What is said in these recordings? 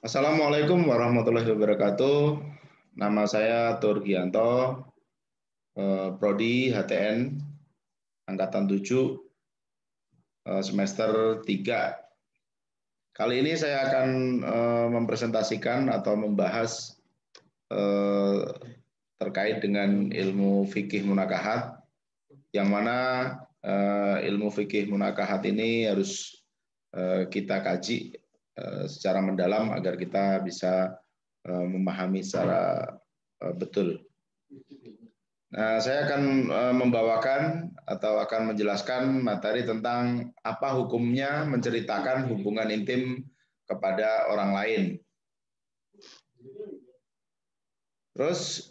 Assalamualaikum warahmatullahi wabarakatuh. Nama saya Turgianto, Prodi HTN Angkatan 7, semester 3. Kali ini saya akan mempresentasikan atau membahas terkait dengan ilmu fikih munakahat, yang mana ilmu fikih munakahat ini harus kita kaji secara mendalam agar kita bisa memahami secara betul. Nah, saya akan membawakan atau akan menjelaskan materi tentang apa hukumnya menceritakan hubungan intim kepada orang lain. Terus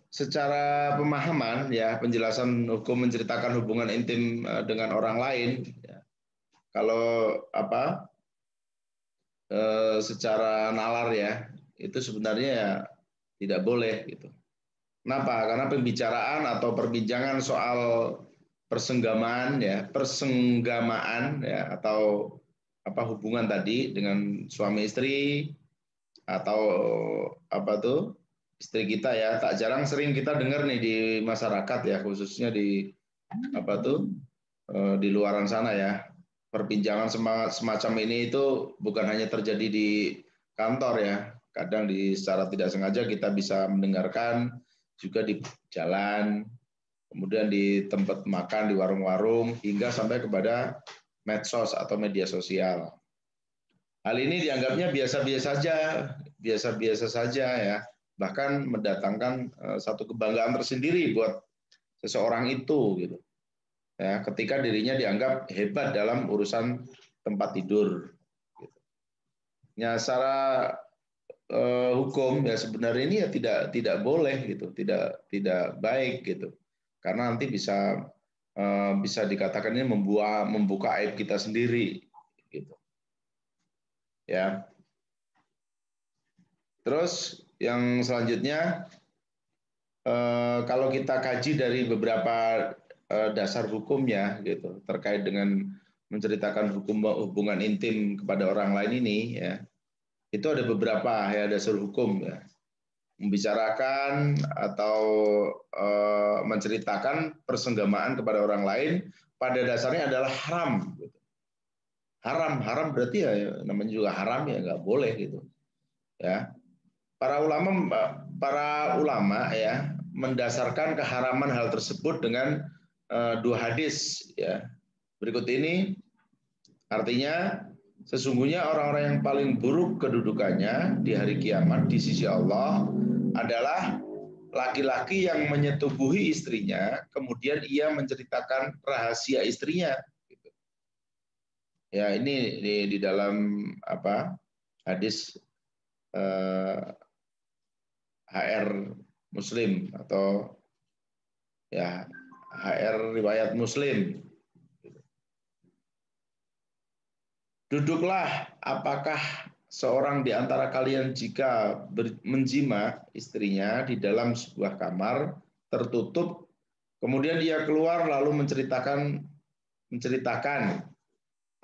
secara pemahaman ya, penjelasan hukum menceritakan hubungan intim dengan orang lain ya. Kalau secara nalar ya, itu sebenarnya ya tidak boleh gitu. Kenapa? Karena pembicaraan atau perbincangan soal persenggamaan ya, atau hubungan tadi dengan suami istri atau istri kita ya, tak jarang sering kita dengar nih di masyarakat ya, khususnya di di luaran sana ya. Perbincangan semacam ini itu bukan hanya terjadi di kantor ya, kadang secara tidak sengaja kita bisa mendengarkan juga di jalan, kemudian di tempat makan, di warung-warung, hingga sampai kepada medsos atau media sosial. Hal ini dianggapnya biasa-biasa saja ya, bahkan mendatangkan satu kebanggaan tersendiri buat seseorang itu gitu. Ya, ketika dirinya dianggap hebat dalam urusan tempat tidur. Ya, secara hukum ya sebenarnya ini ya tidak boleh gitu, tidak baik gitu, karena nanti bisa dikatakan ini membuka aib kita sendiri gitu. Ya. Terus yang selanjutnya, kalau kita kaji dari beberapa dasar hukumnya gitu terkait dengan menceritakan hubungan intim kepada orang lain ini ya, itu ada beberapa ya dasar hukum ya. Membicarakan atau menceritakan persenggamaan kepada orang lain pada dasarnya adalah haram gitu. Haram berarti ya namanya juga haram ya, nggak boleh gitu ya. Para ulama ya mendasarkan keharaman hal tersebut dengan dua hadis ya. Berikut ini artinya, sesungguhnya orang-orang yang paling buruk kedudukannya di hari kiamat di sisi Allah adalah laki-laki yang menyetubuhi istrinya kemudian ia menceritakan rahasia istrinya. Ya, ini di dalam hadis HR Muslim atau ya HR riwayat Muslim. Duduklah, apakah seorang di antara kalian jika menjima istrinya di dalam sebuah kamar tertutup, kemudian dia keluar lalu menceritakan,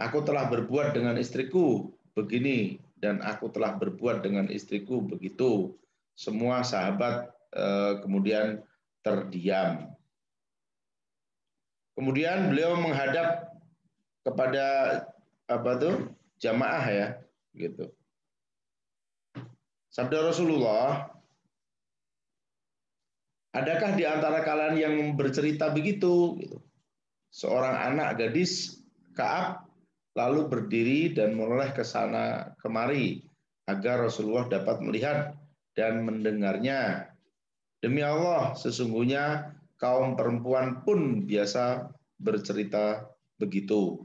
aku telah berbuat dengan istriku begini dan aku telah berbuat dengan istriku begitu. Semua sahabat kemudian terdiam. Kemudian beliau menghadap kepada jamaah ya, gitu. Sabda Rasulullah, adakah di antara kalian yang bercerita begitu? Gitu. Seorang anak gadis Ka'ab lalu berdiri dan menoleh ke sana kemari agar Rasulullah dapat melihat dan mendengarnya. Demi Allah, sesungguhnya kaum perempuan pun biasa bercerita begitu.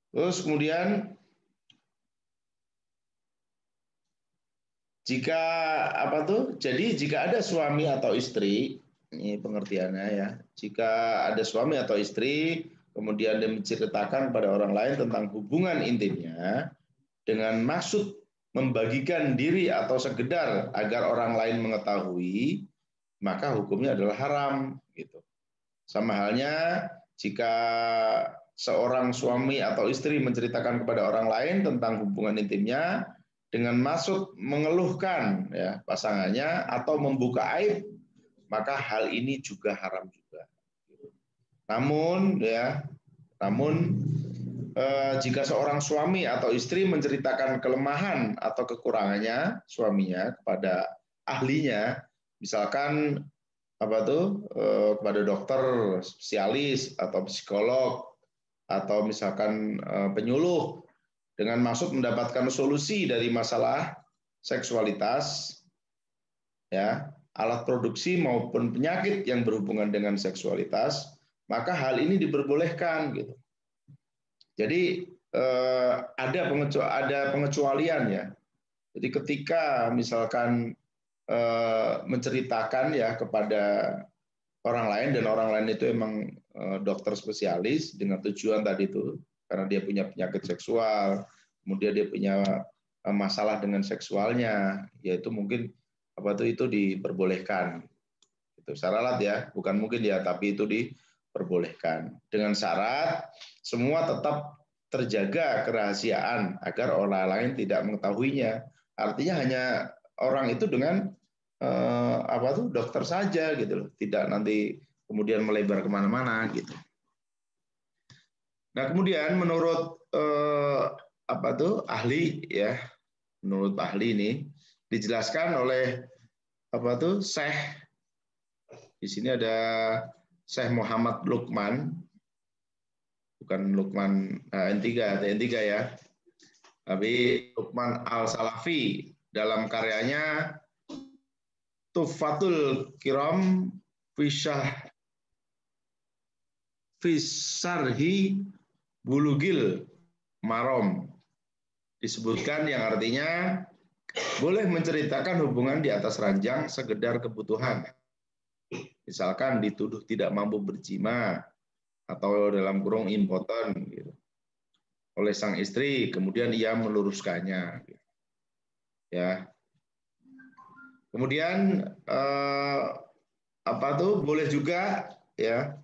Terus kemudian, jika jadi jika ada suami atau istri, ini pengertiannya ya. Jika ada suami atau istri, kemudian dia menceritakan pada orang lain tentang hubungan intimnya dengan maksud membagikan diri atau sekedar agar orang lain mengetahui, maka hukumnya adalah haram gitu. Sama halnya jika seorang suami atau istri menceritakan kepada orang lain tentang hubungan intimnya dengan maksud mengeluhkan ya pasangannya atau membuka aib, maka hal ini juga haram juga. Namun jika seorang suami atau istri menceritakan kelemahan atau kekurangannya suaminya kepada ahlinya, misalkan kepada dokter spesialis atau psikolog atau misalkan penyuluh dengan maksud mendapatkan solusi dari masalah seksualitas, ya, alat produksi maupun penyakit yang berhubungan dengan seksualitas, maka hal ini diperbolehkan gitu. Jadi ada pengecualian ya. Jadi ketika misalkan menceritakan ya kepada orang lain dan orang lain itu emang dokter spesialis dengan tujuan tadi itu karena dia punya penyakit seksual, kemudian dia punya masalah dengan seksualnya, yaitu mungkin itu diperbolehkan. Itu syarat ya, bukan mungkin ya, tapi itu diperbolehkan dengan syarat semua tetap terjaga kerahasiaan agar orang lain tidak mengetahuinya. Artinya hanya orang itu dengan dokter saja gitu loh, tidak nanti kemudian melebar kemana-mana gitu. Nah kemudian menurut ahli ya, menurut ahli ini dijelaskan oleh Syekh, di sini ada Syekh Muhammad Luqman, bukan Luqman N3 ya, tapi Luqman Al-Salafi dalam karyanya Tuhfatul Kiram Fisarhi Bulugil Marom disebutkan yang artinya boleh menceritakan hubungan di atas ranjang sekedar kebutuhan. Misalkan dituduh tidak mampu berjima atau dalam kurung impoten gitu, oleh sang istri, kemudian ia meluruskannya. Gitu. Ya. Kemudian boleh juga ya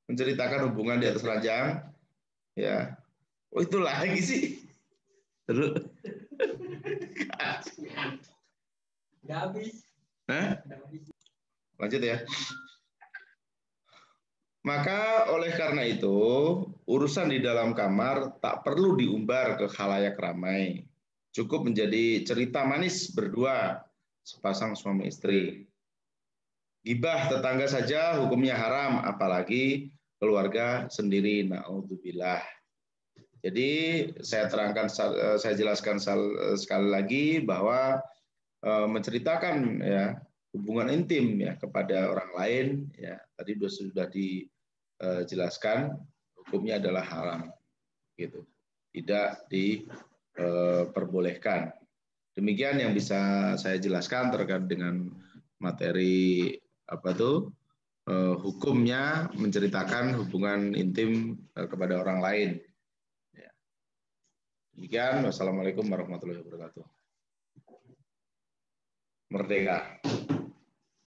menceritakan hubungan di atas ranjang ya. Oh itu lagi sih. Terus nggak habis. Lanjut ya. Maka oleh karena itu urusan di dalam kamar tak perlu diumbar ke khalayak ramai. Cukup menjadi cerita manis berdua sepasang suami istri. Gibah tetangga saja hukumnya haram, apalagi keluarga sendiri. Na'udzubillah. Jadi saya jelaskan sekali lagi bahwa menceritakan ya hubungan intim ya kepada orang lain ya tadi sudah dijelaskan hukumnya adalah haram gitu, tidak diperbolehkan. Demikian yang bisa saya jelaskan terkait dengan materi hukumnya menceritakan hubungan intim kepada orang lain. Demikian, wassalamualaikum warahmatullahi wabarakatuh. Merdeka.